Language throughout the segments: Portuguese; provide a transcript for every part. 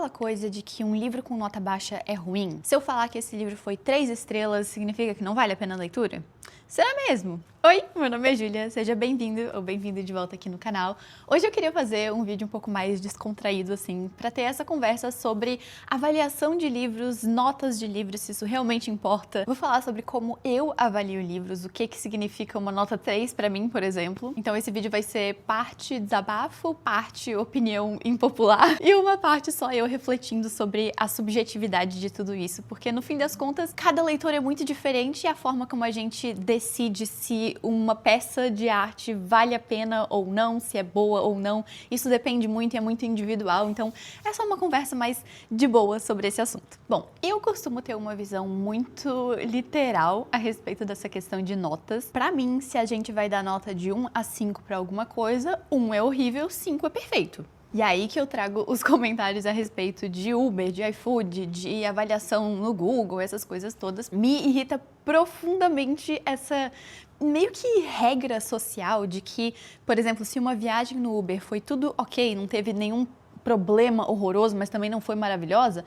aquela coisa de que um livro com nota baixa é ruim? Se eu falar que esse livro foi 3 estrelas, significa que não vale a pena a leitura? Será mesmo? Oi, meu nome é Júlia, seja bem-vindo ou bem-vinda de volta aqui no canal. Hoje eu queria fazer um vídeo um pouco mais descontraído, assim, pra ter essa conversa sobre avaliação de livros, notas de livros, se isso realmente importa. Vou falar sobre como eu avalio livros, o que significa uma nota 3 pra mim, por exemplo. Então esse vídeo vai ser parte desabafo, parte opinião impopular e uma parte só eu refletindo sobre a subjetividade de tudo isso, porque no fim das contas, cada leitor é muito diferente e a forma como a gente decide se uma peça de arte vale a pena ou não, se é boa ou não, isso depende muito e é muito individual, então é só uma conversa mais de boa sobre esse assunto. Bom, eu costumo ter uma visão muito literal a respeito dessa questão de notas. Pra mim, se a gente vai dar nota de 1 a 5 pra alguma coisa, 1 é horrível, 5 é perfeito. E aí que eu trago os comentários a respeito de Uber, de iFood, de avaliação no Google, essas coisas todas. Me irrita profundamente essa meio que regra social de que, por exemplo, se uma viagem no Uber foi tudo ok, não teve nenhum problema horroroso, mas também não foi maravilhosa,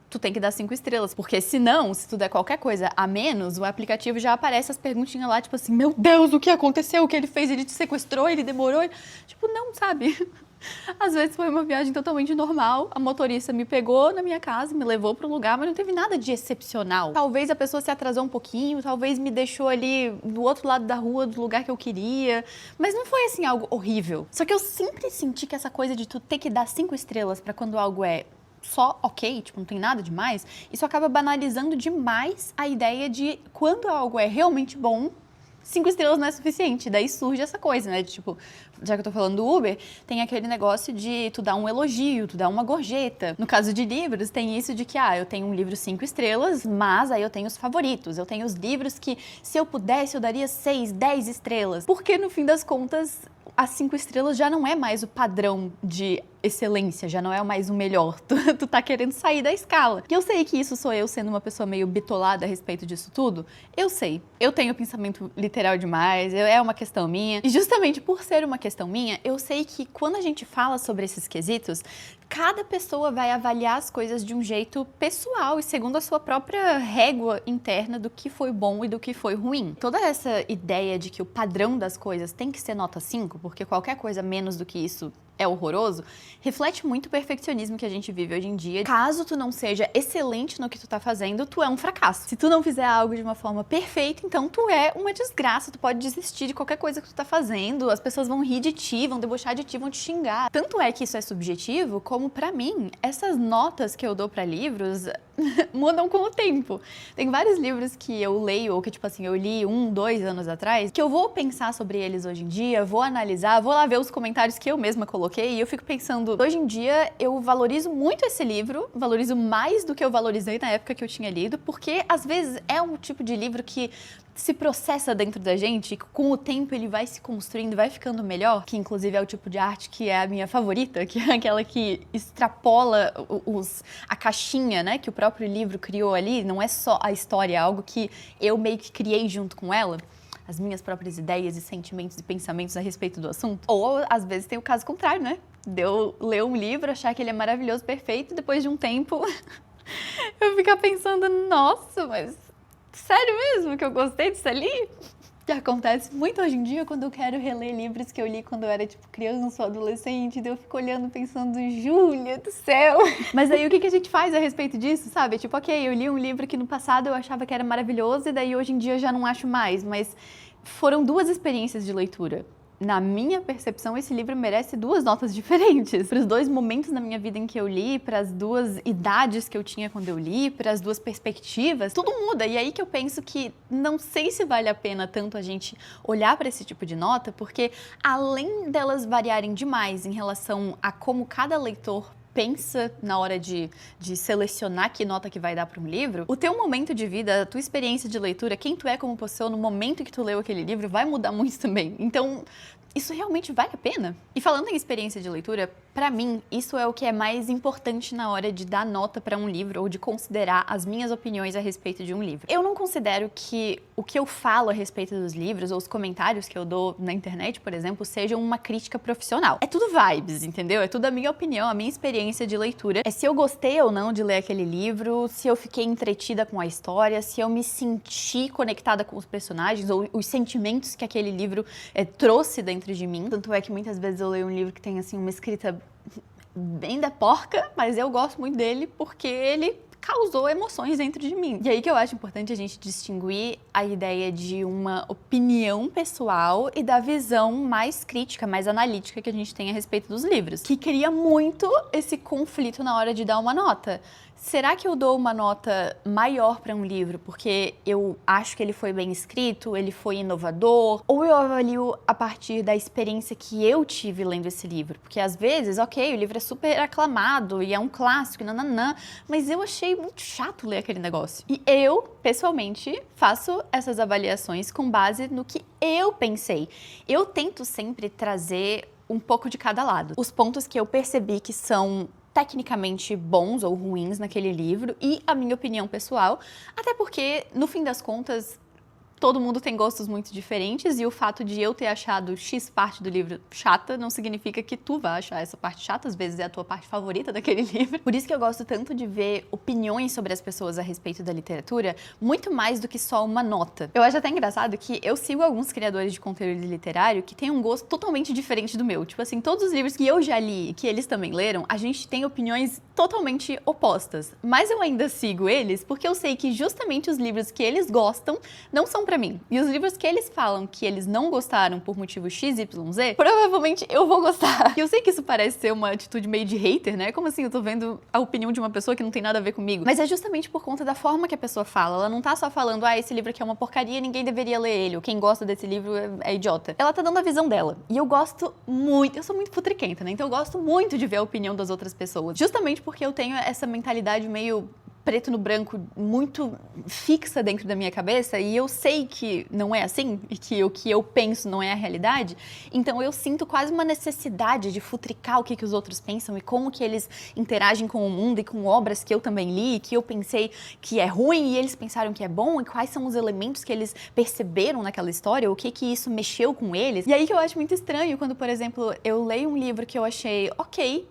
tu tem que dar 5 estrelas, porque senão, se tu der qualquer coisa a menos, o aplicativo já aparece as perguntinhas lá, tipo assim, meu Deus, o que aconteceu? O que ele fez? Ele te sequestrou? Ele demorou? Tipo, não, sabe? Às vezes foi uma viagem totalmente normal, a motorista me pegou na minha casa, me levou para o lugar, mas não teve nada de excepcional. Talvez a pessoa se atrasou um pouquinho, talvez me deixou ali do outro lado da rua, do lugar que eu queria, mas não foi assim algo horrível. Só que eu sempre senti que essa coisa de tu ter que dar 5 estrelas para quando algo é só ok, tipo, não tem nada demais, isso acaba banalizando demais a ideia de quando algo é realmente bom, 5 estrelas não é suficiente, daí surge essa coisa, né, de tipo, já que eu tô falando do Uber, tem aquele negócio de tu dar um elogio, tu dar uma gorjeta. No caso de livros, tem isso de que, eu tenho um livro 5 estrelas, mas aí eu tenho os favoritos, eu tenho os livros que, se eu pudesse, eu daria 6, 10 estrelas, porque no fim das contas, as 5 estrelas já não é mais o padrão de excelência, já não é mais o melhor, tu tá querendo sair da escala. E eu sei que isso sou eu sendo uma pessoa meio bitolada a respeito disso tudo, eu sei, eu tenho pensamento literal demais, é uma questão minha, e justamente por ser uma questão minha, eu sei que quando a gente fala sobre esses quesitos, cada pessoa vai avaliar as coisas de um jeito pessoal e segundo a sua própria régua interna do que foi bom e do que foi ruim. Toda essa ideia de que o padrão das coisas tem que ser nota 5, porque qualquer coisa menos do que isso é horroroso, reflete muito o perfeccionismo que a gente vive hoje em dia. Caso tu não seja excelente no que tu tá fazendo, tu é um fracasso. Se tu não fizer algo de uma forma perfeita, então tu é uma desgraça, tu pode desistir de qualquer coisa que tu tá fazendo, as pessoas vão rir de ti, vão debochar de ti, vão te xingar. Tanto é que isso é subjetivo, como pra mim, essas notas que eu dou pra livros mudam com o tempo. Tem vários livros que eu leio, ou que tipo assim, eu li 1, 2 anos atrás, que eu vou pensar sobre eles hoje em dia, vou analisar, vou lá ver os comentários que eu mesma coloquei, e eu fico pensando, hoje em dia eu valorizo muito esse livro, valorizo mais do que eu valorizei na época que eu tinha lido, porque às vezes é um tipo de livro que se processa dentro da gente, e com o tempo ele vai se construindo, vai ficando melhor, que inclusive é o tipo de arte que é a minha favorita, que é aquela que extrapola a caixinha, né, que o próprio livro criou ali, não é só a história, é algo que eu meio que criei junto com ela, as minhas próprias ideias e sentimentos e pensamentos a respeito do assunto. Ou, às vezes, tem o caso contrário, né, de eu ler um livro, achar que ele é maravilhoso, perfeito, e depois de um tempo eu ficar pensando, nossa, mas sério mesmo que eu gostei disso ali? Que acontece muito hoje em dia quando eu quero reler livros que eu li quando eu era, tipo, criança ou adolescente, daí eu fico olhando pensando, Júlia do céu! Mas aí o que a gente faz a respeito disso, sabe? Tipo, ok, eu li um livro que no passado eu achava que era maravilhoso e daí hoje em dia eu já não acho mais, mas foram 2 experiências de leitura. Na minha percepção, esse livro merece 2 notas diferentes. Para os 2 momentos na minha vida em que eu li, para as 2 idades que eu tinha quando eu li, para as 2 perspectivas, tudo muda. E aí que eu penso que não sei se vale a pena tanto a gente olhar para esse tipo de nota, porque além delas variarem demais em relação a como cada leitor pensa na hora de selecionar que nota que vai dar para um livro, o teu momento de vida, a tua experiência de leitura, quem tu é como pessoa no momento que tu leu aquele livro vai mudar muito também. Então, isso realmente vale a pena? E falando em experiência de leitura, Pra mim, isso é o que é mais importante na hora de dar nota pra um livro ou de considerar as minhas opiniões a respeito de um livro. Eu não considero que o que eu falo a respeito dos livros ou os comentários que eu dou na internet, por exemplo, sejam uma crítica profissional. É tudo vibes, entendeu? É tudo a minha opinião, a minha experiência de leitura. É se eu gostei ou não de ler aquele livro, se eu fiquei entretida com a história, se eu me senti conectada com os personagens ou os sentimentos que aquele livro trouxe dentro de mim. Tanto é que muitas vezes eu leio um livro que tem assim uma escrita bem da porca, mas eu gosto muito dele porque ele causou emoções dentro de mim. E aí que eu acho importante a gente distinguir a ideia de uma opinião pessoal e da visão mais crítica, mais analítica que a gente tem a respeito dos livros, que cria muito esse conflito na hora de dar uma nota. Será que eu dou uma nota maior para um livro porque eu acho que ele foi bem escrito, ele foi inovador, ou eu avalio a partir da experiência que eu tive lendo esse livro? Porque às vezes, ok, o livro é super aclamado e é um clássico, nananã, mas eu achei muito chato ler aquele negócio. E eu, pessoalmente, faço essas avaliações com base no que eu pensei. Eu tento sempre trazer um pouco de cada lado. Os pontos que eu percebi que são tecnicamente bons ou ruins naquele livro e a minha opinião pessoal, até porque, no fim das contas, todo mundo tem gostos muito diferentes e o fato de eu ter achado X parte do livro chata não significa que tu vai achar essa parte chata, às vezes é a tua parte favorita daquele livro. Por isso que eu gosto tanto de ver opiniões sobre as pessoas a respeito da literatura, muito mais do que só uma nota. Eu acho até engraçado que eu sigo alguns criadores de conteúdo literário que têm um gosto totalmente diferente do meu. Tipo assim, todos os livros que eu já li e que eles também leram, a gente tem opiniões totalmente opostas. Mas eu ainda sigo eles porque eu sei que justamente os livros que eles gostam não são pra mim. E os livros que eles falam que eles não gostaram por motivo XYZ, provavelmente eu vou gostar. E eu sei que isso parece ser uma atitude meio de hater, né? Como assim eu tô vendo a opinião de uma pessoa que não tem nada a ver comigo? Mas é justamente por conta da forma que a pessoa fala. Ela não tá só falando, esse livro aqui é uma porcaria, ninguém deveria ler ele, ou quem gosta desse livro é idiota. Ela tá dando a visão dela. E eu gosto muito, eu sou muito futriquenta, né? Então eu gosto muito de ver a opinião das outras pessoas. Justamente porque eu tenho essa mentalidade meio preto no branco muito fixa dentro da minha cabeça e eu sei que não é assim e que o que eu penso não é a realidade, então eu sinto quase uma necessidade de futricar o que os outros pensam e como que eles interagem com o mundo e com obras que eu também li, que eu pensei que é ruim e eles pensaram que é bom e quais são os elementos que eles perceberam naquela história, o que isso mexeu com eles. E aí que eu acho muito estranho quando, por exemplo, eu leio um livro que eu achei ok,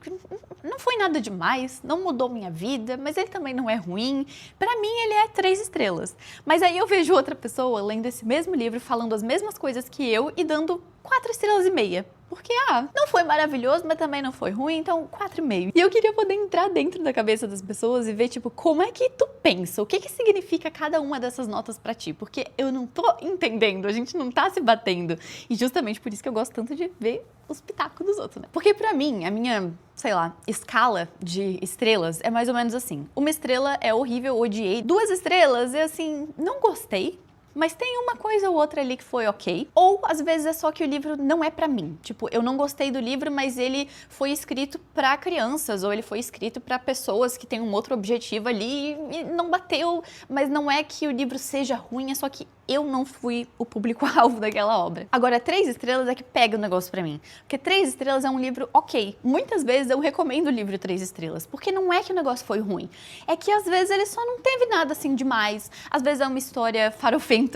não foi nada demais, não mudou minha vida, mas ele também não é ruim. Pra mim, ele é 3 estrelas. Mas aí eu vejo outra pessoa lendo esse mesmo livro, falando as mesmas coisas que eu e dando 4 estrelas e meia. Porque, não foi maravilhoso, mas também não foi ruim, então 4,5. E eu queria poder entrar dentro da cabeça das pessoas e ver, tipo, como é que tu pensa? O que significa cada uma dessas notas pra ti? Porque eu não tô entendendo, a gente não tá se batendo. E justamente por isso que eu gosto tanto de ver os pitacos dos outros, né? Porque pra mim, a minha, sei lá, escala de estrelas é mais ou menos assim. 1 estrela é horrível, odiei. 2 estrelas é assim, não gostei. Mas tem uma coisa ou outra ali que foi ok. Ou, às vezes, é só que o livro não é pra mim. Tipo, eu não gostei do livro, mas ele foi escrito pra crianças, ou ele foi escrito pra pessoas que têm um outro objetivo ali e não bateu. Mas não é que o livro seja ruim, é só que eu não fui o público-alvo daquela obra. Agora, 3 estrelas é que pega o negócio pra mim. Porque 3 estrelas é um livro ok. Muitas vezes eu recomendo o livro 3 estrelas, porque não é que o negócio foi ruim. É que, às vezes, ele só não teve nada assim demais. Às vezes é uma história farofenta.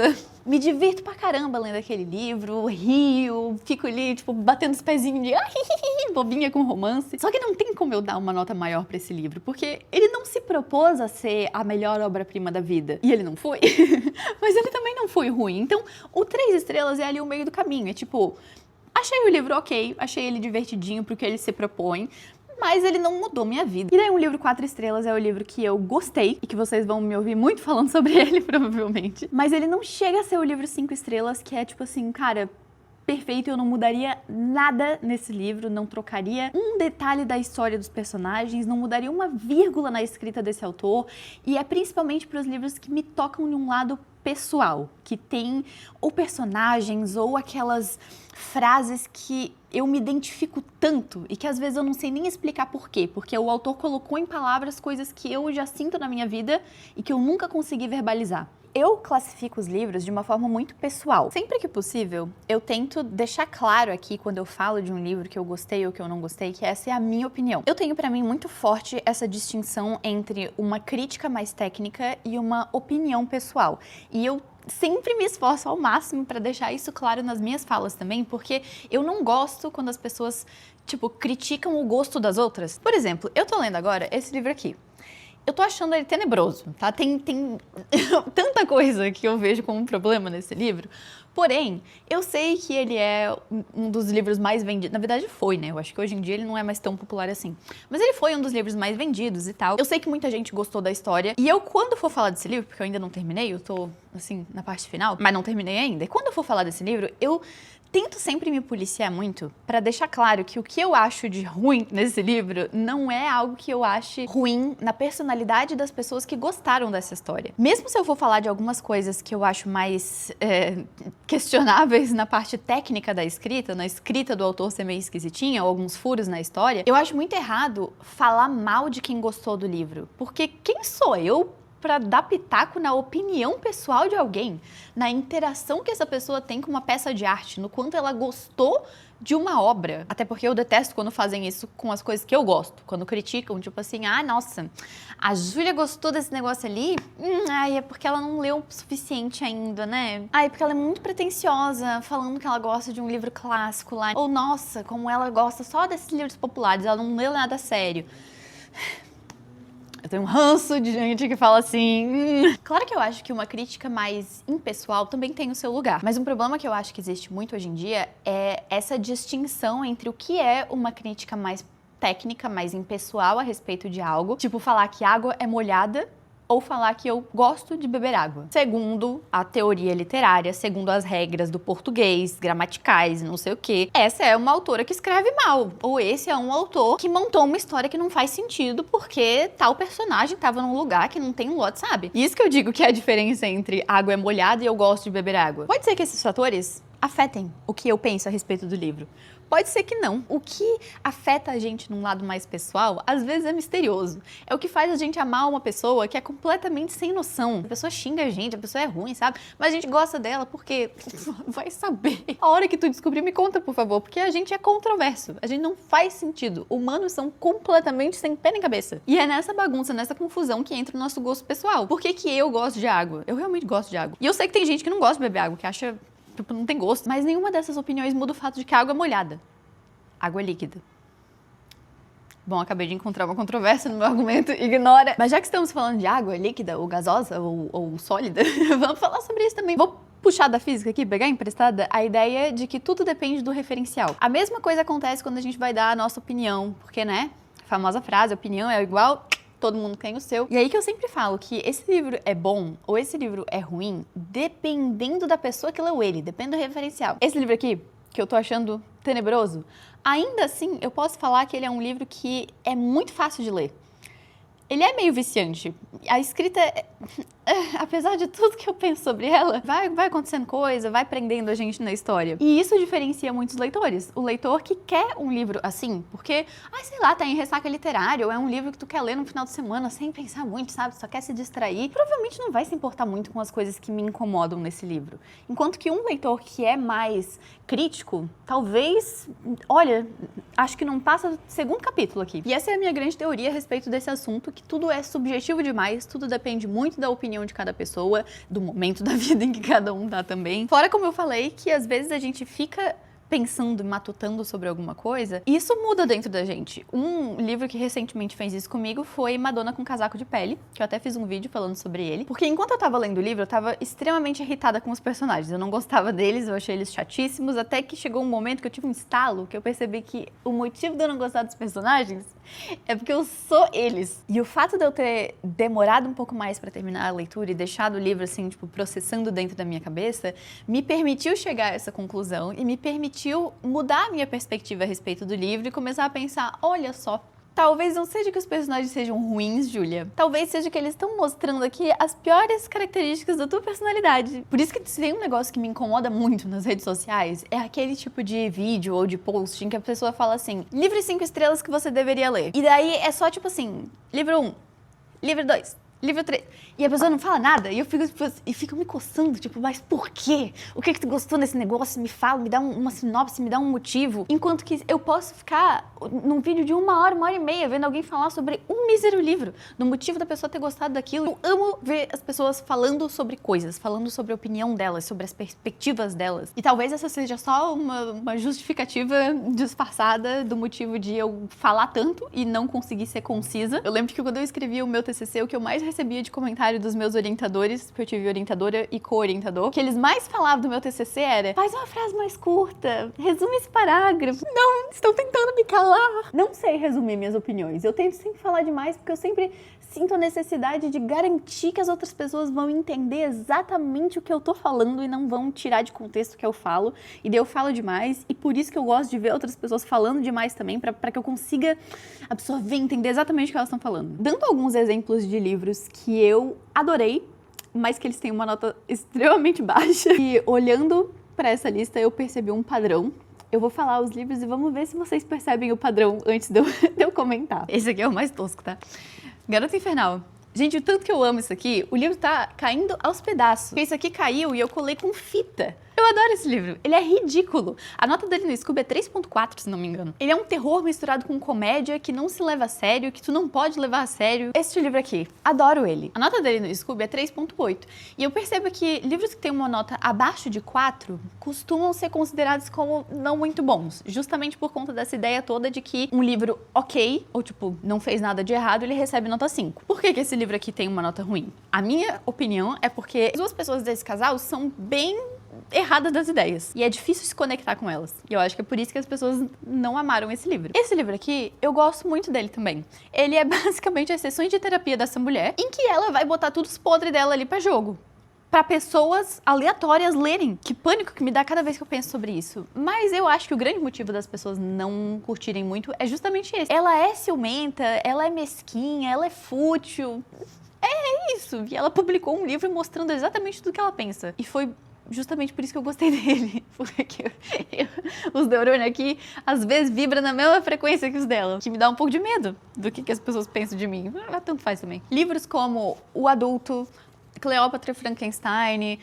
Me divirto pra caramba lendo aquele livro, rio, fico ali, tipo, batendo os pezinhos de bobinha com romance. Só que não tem como eu dar uma nota maior pra esse livro, porque ele não se propôs a ser a melhor obra-prima da vida. E ele não foi. Mas ele também não foi ruim. Então, o 3 estrelas é ali o meio do caminho. É tipo, achei o livro ok, achei ele divertidinho pro que ele se propõe, mas ele não mudou minha vida. E daí um livro 4 estrelas é o livro que eu gostei, e que vocês vão me ouvir muito falando sobre ele, provavelmente. Mas ele não chega a ser o livro 5 estrelas, que é tipo assim, cara, perfeito, eu não mudaria nada nesse livro, não trocaria um detalhe da história dos personagens, não mudaria uma vírgula na escrita desse autor, e é principalmente para os livros que me tocam de um lado pessoal, que tem ou personagens ou aquelas frases que eu me identifico tanto e que às vezes eu não sei nem explicar por quê, porque o autor colocou em palavras coisas que eu já sinto na minha vida e que eu nunca consegui verbalizar. Eu classifico os livros de uma forma muito pessoal. Sempre que possível, eu tento deixar claro aqui, quando eu falo de um livro que eu gostei ou que eu não gostei, que essa é a minha opinião. Eu tenho pra mim muito forte essa distinção entre uma crítica mais técnica e uma opinião pessoal. E eu sempre me esforço ao máximo pra deixar isso claro nas minhas falas também, porque eu não gosto quando as pessoas, tipo, criticam o gosto das outras. Por exemplo, eu tô lendo agora esse livro aqui. Eu tô achando ele tenebroso, tá? Tem tanta coisa que eu vejo como um problema nesse livro. Porém, eu sei que ele é um dos livros mais vendidos. Na verdade, foi, né? Eu acho que hoje em dia ele não é mais tão popular assim. Mas ele foi um dos livros mais vendidos e tal. Eu sei que muita gente gostou da história. E eu, quando for falar desse livro, porque eu ainda não terminei, eu tô, assim, na parte final, mas não terminei ainda. E quando eu for falar desse livro, eu tento sempre me policiar muito pra deixar claro que o que eu acho de ruim nesse livro não é algo que eu ache ruim na personalidade das pessoas que gostaram dessa história. Mesmo se eu for falar de algumas coisas que eu acho mais questionáveis na parte técnica da escrita, na escrita do autor ser meio esquisitinha, ou alguns furos na história, eu acho muito errado falar mal de quem gostou do livro. Porque quem sou eu para dar pitaco na opinião pessoal de alguém, na interação que essa pessoa tem com uma peça de arte, no quanto ela gostou de uma obra. Até porque eu detesto quando fazem isso com as coisas que eu gosto. Quando criticam, tipo assim, ah, nossa, a Júlia gostou desse negócio ali? Ai, é porque ela não leu o suficiente ainda, né? Ai, é porque ela é muito pretensiosa, falando que ela gosta de um livro clássico lá. Ou, nossa, como ela gosta só desses livros populares, ela não leu nada sério. Eu tenho um ranço de gente que fala assim. Claro que eu acho que uma crítica mais impessoal também tem o seu lugar. Mas um problema que eu acho que existe muito hoje em dia é essa distinção entre o que é uma crítica mais técnica, mais impessoal a respeito de algo. Tipo, falar que água é molhada ou falar que eu gosto de beber água. Segundo a teoria literária, segundo as regras do português, gramaticais, não sei o quê, essa é uma autora que escreve mal. Ou esse é um autor que montou uma história que não faz sentido porque tal personagem tava num lugar que não tem um lote, sabe? E isso que eu digo que é a diferença entre água é molhada e eu gosto de beber água. Pode ser que esses fatores afetem o que eu penso a respeito do livro. Pode ser que não. O que afeta a gente num lado mais pessoal, às vezes é misterioso. É o que faz a gente amar uma pessoa que é completamente sem noção. A pessoa xinga a gente, a pessoa é ruim, sabe? Mas a gente gosta dela porque vai saber. A hora que tu descobrir, me conta, por favor, porque a gente é controverso. A gente não faz sentido. Humanos são completamente sem pé nem cabeça. E é nessa bagunça, nessa confusão que entra o nosso gosto pessoal. Por que que eu gosto de água? Eu realmente gosto de água. E eu sei que tem gente que não gosta de beber água, que acha tipo, não tem gosto. Mas nenhuma dessas opiniões muda o fato de que a água é molhada. Água é líquida. Bom, acabei de encontrar uma controvérsia no meu argumento, ignora. Mas já que estamos falando de água líquida, ou gasosa, ou sólida, vamos falar sobre isso também. Vou puxar da física aqui, pegar emprestada a ideia de que tudo depende do referencial. A mesma coisa acontece quando a gente vai dar a nossa opinião, porque, né, a famosa frase, opinião é igual, todo mundo tem o seu. E aí que eu sempre falo que esse livro é bom ou esse livro é ruim, dependendo da pessoa que leu ele, depende do referencial. Esse livro aqui, que eu tô achando tenebroso, ainda assim eu posso falar que ele é um livro que é muito fácil de ler. Ele é meio viciante. A escrita, apesar de tudo que eu penso sobre ela, vai acontecendo coisa, vai prendendo a gente na história. E isso diferencia muitos leitores. O leitor que quer um livro assim, porque, sei lá, tá em ressaca literária, ou é um livro que tu quer ler no final de semana sem pensar muito, sabe? Só quer se distrair. Provavelmente não vai se importar muito com as coisas que me incomodam nesse livro. Enquanto que um leitor que é mais crítico, talvez, olha, acho que não passa do segundo capítulo aqui. E essa é a minha grande teoria a respeito desse assunto, que tudo é subjetivo demais, tudo depende muito da opinião de cada pessoa, do momento da vida em que cada um tá também. Fora, como eu falei, que às vezes a gente fica pensando, matutando sobre alguma coisa, e isso muda dentro da gente. Um livro que recentemente fez isso comigo foi Madonna com Casaco de Pele, que eu até fiz um vídeo falando sobre ele, porque enquanto eu tava lendo o livro, eu tava extremamente irritada com os personagens. Eu não gostava deles, eu achei eles chatíssimos, até que chegou um momento que eu tive um estalo, que eu percebi que o motivo de eu não gostar dos personagens é porque eu sou eles. E o fato de eu ter demorado um pouco mais pra terminar a leitura e deixado o livro, assim, tipo, processando dentro da minha cabeça, me permitiu chegar a essa conclusão e me permitiu mudar a minha perspectiva a respeito do livro e começar a pensar, olha só, talvez não seja que os personagens sejam ruins, Júlia. Talvez seja que eles estão mostrando aqui as piores características da tua personalidade. Por isso que tem um negócio que me incomoda muito nas redes sociais, é aquele tipo de vídeo ou de post em que a pessoa fala assim, livro 5 estrelas que você deveria ler. E daí é só tipo assim, livro 1, livro 2, Livro 3. E a pessoa não fala nada, e eu fico me coçando, tipo, mas por quê? O que tu gostou desse negócio? Me fala, me dá uma sinopse, me dá um motivo. Enquanto que eu posso ficar num vídeo de 1 hora e meia, vendo alguém falar sobre um mísero livro, no motivo da pessoa ter gostado daquilo. Eu amo ver as pessoas falando sobre coisas, falando sobre a opinião delas, sobre as perspectivas delas. E talvez essa seja só uma justificativa disfarçada do motivo de eu falar tanto e não conseguir ser concisa. Eu lembro que quando eu escrevi o meu TCC, o que eu mais recebia de comentário dos meus orientadores, porque eu tive orientadora e co-orientador, o que eles mais falavam do meu TCC era: faz uma frase mais curta, resume esse parágrafo. Não, estão tentando me calar. Não sei resumir minhas opiniões. Eu tento sempre falar demais, porque eu sempre sinto a necessidade de garantir que as outras pessoas vão entender exatamente o que eu tô falando e não vão tirar de contexto o que eu falo. E daí eu falo demais, e por isso que eu gosto de ver outras pessoas falando demais também, pra que eu consiga absorver, entender exatamente o que elas estão falando. Dando alguns exemplos de livros que eu adorei, mas que eles têm uma nota extremamente baixa. E olhando pra essa lista, eu percebi um padrão. Eu vou falar os livros e vamos ver se vocês percebem o padrão antes de eu comentar. Esse aqui é o mais tosco, tá? Garota Infernal. Gente, o tanto que eu amo isso aqui, o livro tá caindo aos pedaços. Porque isso aqui caiu e eu colei com fita. Eu adoro esse livro, ele é ridículo. A nota dele no Scooby é 3.4, se não me engano. Ele é um terror misturado com comédia que não se leva a sério, que tu não pode levar a sério. Este livro aqui, adoro ele. A nota dele no Scooby é 3.8. E eu percebo que livros que têm uma nota abaixo de 4 costumam ser considerados como não muito bons. Justamente por conta dessa ideia toda de que um livro ok, ou tipo, não fez nada de errado, ele recebe nota 5. Por que esse livro aqui tem uma nota ruim? A minha opinião é porque as duas pessoas desse casal são bem erradas das ideias. E é difícil se conectar com elas. E eu acho que é por isso que as pessoas não amaram esse livro. Esse livro aqui, eu gosto muito dele também. Ele é basicamente as sessões de terapia dessa mulher, em que ela vai botar tudo os podres dela ali pra jogo. Pra pessoas aleatórias lerem. Que pânico que me dá cada vez que eu penso sobre isso. Mas eu acho que o grande motivo das pessoas não curtirem muito é justamente esse. Ela é ciumenta, ela é mesquinha, ela é fútil. É isso. E ela publicou um livro mostrando exatamente tudo que ela pensa. E foi justamente por isso que eu gostei dele. Porque os neurônios aqui, às vezes, vibram na mesma frequência que os dela. Que me dá um pouco de medo do que as pessoas pensam de mim. Mas tanto faz também. Livros como O Adulto, Cleópatra e Frankenstein,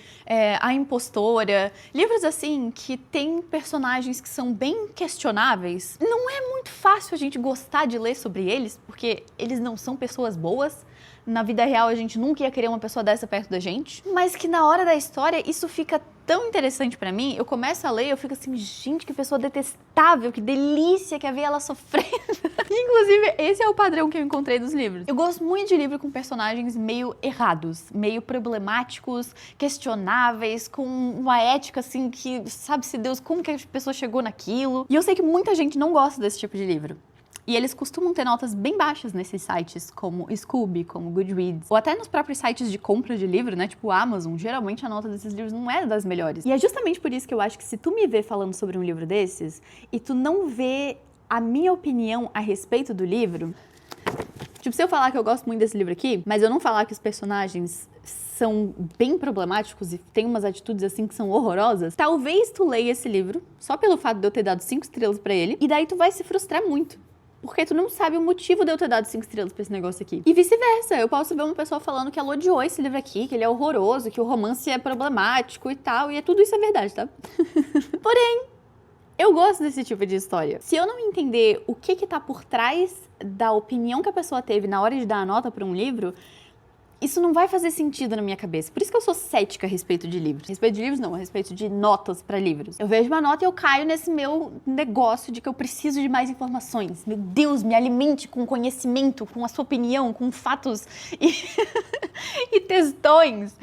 A Impostora, livros assim que tem personagens que são bem questionáveis. Não é muito fácil a gente gostar de ler sobre eles, porque eles não são pessoas boas. Na vida real, a gente nunca ia querer uma pessoa dessa perto da gente. Mas que na hora da história, isso fica tão interessante pra mim. Eu começo a ler e eu fico assim, gente, que pessoa detestável, que delícia, quer ver ela sofrendo. Inclusive, esse é o padrão que eu encontrei dos livros. Eu gosto muito de livro com personagens meio errados, meio problemáticos, questionáveis, com uma ética assim que sabe-se Deus como que a pessoa chegou naquilo. E eu sei que muita gente não gosta desse tipo de livro. E eles costumam ter notas bem baixas nesses sites, como Scooby, como Goodreads, ou até nos próprios sites de compra de livro, né, tipo Amazon. Geralmente a nota desses livros não é das melhores. E é justamente por isso que eu acho que se tu me vê falando sobre um livro desses, e tu não vê a minha opinião a respeito do livro, tipo, se eu falar que eu gosto muito desse livro aqui, mas eu não falar que os personagens são bem problemáticos e tem umas atitudes assim que são horrorosas, talvez tu leia esse livro, só pelo fato de eu ter dado 5 estrelas pra ele, e daí tu vai se frustrar muito. Porque tu não sabe o motivo de eu ter dado 5 estrelas pra esse negócio aqui. E vice-versa, eu posso ver uma pessoa falando que ela odiou esse livro aqui, que ele é horroroso, que o romance é problemático e tal, e tudo isso é verdade, tá? Porém, eu gosto desse tipo de história. Se eu não entender o que tá por trás da opinião que a pessoa teve na hora de dar a nota pra um livro, isso não vai fazer sentido na minha cabeça. Por isso que eu sou cética a respeito de livros. A respeito de livros não, a respeito de notas pra livros. Eu vejo uma nota e eu caio nesse meu negócio de que eu preciso de mais informações. Meu Deus, me alimente com conhecimento, com a sua opinião, com fatos e textões.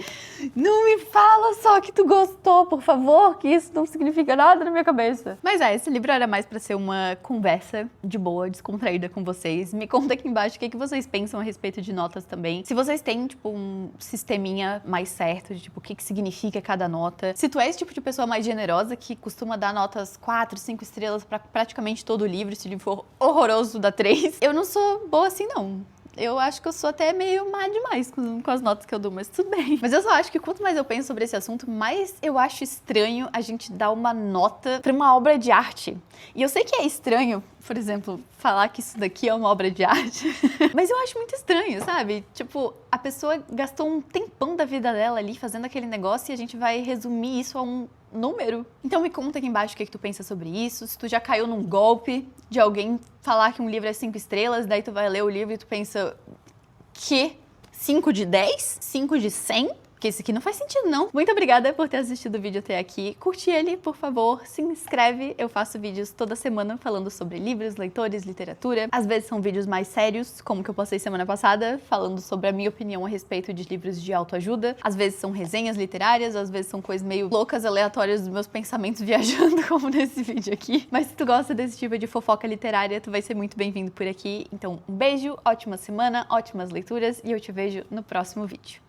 Não me fala só que tu gostou, por favor, que isso não significa nada na minha cabeça. Mas esse livro era mais pra ser uma conversa de boa, descontraída com vocês. Me conta aqui embaixo o que vocês pensam a respeito de notas também. Se vocês têm tipo, um sisteminha mais certo de, tipo, o que significa cada nota. Se tu é esse tipo de pessoa mais generosa, que costuma dar notas 4, 5 estrelas pra praticamente todo o livro, se ele for horroroso, dá 3. Eu não sou boa assim, não. Eu acho que eu sou até meio má demais com as notas que eu dou, mas tudo bem. Mas eu só acho que quanto mais eu penso sobre esse assunto, mais eu acho estranho a gente dar uma nota pra uma obra de arte. E eu sei que é estranho, por exemplo, falar que isso daqui é uma obra de arte, mas eu acho muito estranho, sabe? Tipo, a pessoa gastou um tempão da vida dela ali fazendo aquele negócio e a gente vai resumir isso a um número. Então me conta aqui embaixo o que tu pensa sobre isso, se tu já caiu num golpe de alguém falar que um livro é 5 estrelas, daí tu vai ler o livro e tu pensa, que? 5 de 10? 5 de 100? Porque isso aqui não faz sentido, não. Muito obrigada por ter assistido o vídeo até aqui. Curte ele, por favor, se inscreve. Eu faço vídeos toda semana falando sobre livros, leitores, literatura. Às vezes são vídeos mais sérios, como que eu postei semana passada, falando sobre a minha opinião a respeito de livros de autoajuda. Às vezes são resenhas literárias, às vezes são coisas meio loucas, aleatórias dos meus pensamentos viajando, como nesse vídeo aqui. Mas se tu gosta desse tipo de fofoca literária, tu vai ser muito bem-vindo por aqui. Então, um beijo, ótima semana, ótimas leituras e eu te vejo no próximo vídeo.